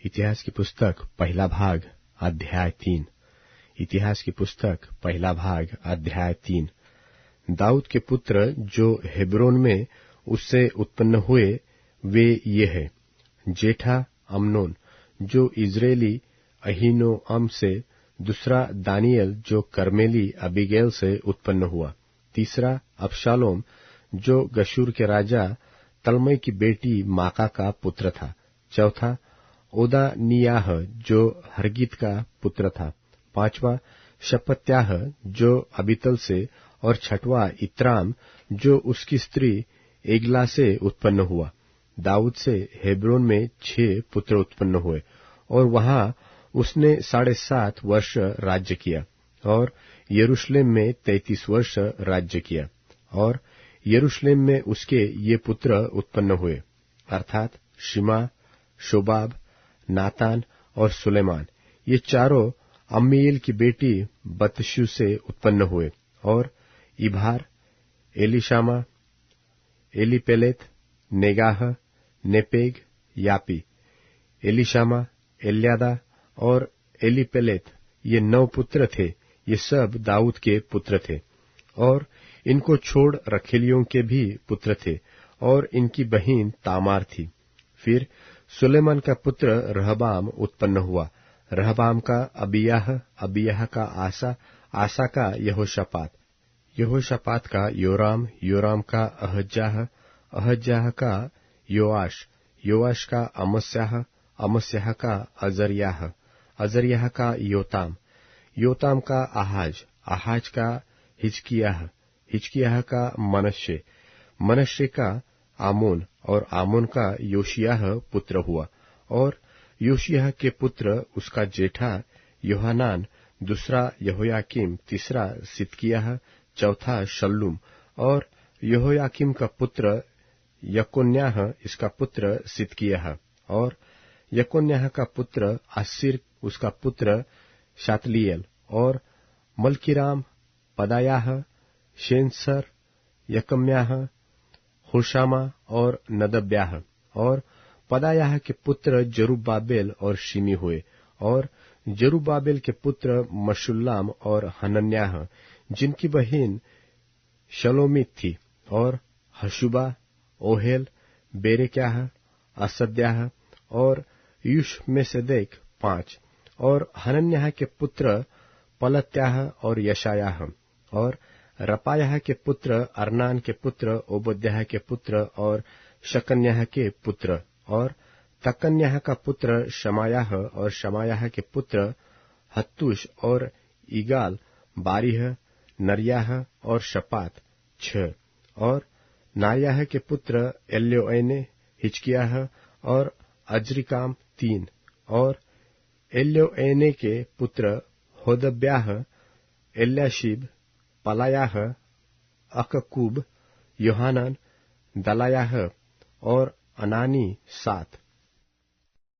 इतिहास की पुस्तक पहला भाग अध्याय 3। इतिहास की पुस्तक पहला भाग अध्याय 3। दाऊद के पुत्र जो हेब्रोन में उससे उत्पन्न हुए वे ये है। जेठा अम्नोन जो इजरायली अहीनोअम से, दूसरा दानियल जो कर्मेली अबीगैल से उत्पन्न हुआ, तीसरा अबशालोम जो गशूर के राजा तलमई की बेटी माका का पुत्र था, चौथा ओदानियाह जो हरगीत का पुत्र था, पांचवा शपत्याह जो अबीतल से, और छठवां इत्राम जो उसकी स्त्री एगला से उत्पन्न हुआ। दाऊद से हेब्रोन में 6 पुत्र उत्पन्न हुए और वहां उसने 7.5 वर्ष राज्य किया, और यरूशलेम में 33 वर्ष राज्य किया। और यरूशलेम में उसके ये पुत्र उत्पन्न हुए, अर्थात शिमा, शोबाब, नातान और सुलेमान। ये चारों अम्मीएल की बेटी बतशू से उत्पन्न हुए। और Ibhar, Elishama, Eliphelet, Nogah, Nepheg, Japhia, Elishama, Eliada और एलीपेलेत, ये 9 पुत्र थे। ये सब दाऊद के पुत्र थे। और इनको छोड़ रखेलियों के भी पुत्र थे, और इनकी बहिन तामार थी। फिर सुलेमान का पुत्र रहबाम उत्पन्न हुआ। रहबाम का अबियाह, अबियाह का आसा, आसा का यहोशापात, यहोशापात का योराम, योराम का अहज्याह, अहज्याह का योआश, योआश का अमस्याह, अमस्याह का अजर्याह, अजर्याह का योताम, योताम का आहाज, आहाज का हिजकियाह, हिजकियाह का मनश्शे, मनश्शे का आमोन, और आमोन का योशियाह पुत्र हुआ। और योशियाह के पुत्र उसका जेठा योहानान, दूसरा यहोयाकीम, तीसरा सिदकिय्याह, चौथा शल्लूम। और यहोयाकीम का पुत्र यकोन्याह, इसका पुत्र सिदकिय्याह। और यकोन्याह का पुत्र अस्सीर, उसका पुत्र शातलीएल। और मल्कीराम, पदायाह, शेनसर, यकम्याह, होशामा और नदब्याह। और पदायाह के पुत्र जरुब्बाबेल और शिमी हुए। और जरुब्बाबेल के पुत्र मशुल्लाम और हनन्याह, जिनकी बहिन शलोमीत थी। और हशुबा, ओहेल, बेरेक्याह, असद्याह और यूशमेसेदेक 5। और हनन्याह के पुत्र पलत्याह और यशायाह। और रपायाह के पुत्र अरनान के पुत्र ओबद्याह के पुत्र और शकन्याह के पुत्र। और तकन्याह का पुत्र शमायाह, और शमायाह के पुत्र हत्तूश और ईगाल, बारीह, नरियाह और शपात 6। और नायाह के पुत्र एल्योएने, हिजकियाह और अजरिकाम 3। और एल्योएने के पुत्र होदब्याह, एल्याशीब, पलायाह, अककूब, योहानान, दलायाह और अनानी 7।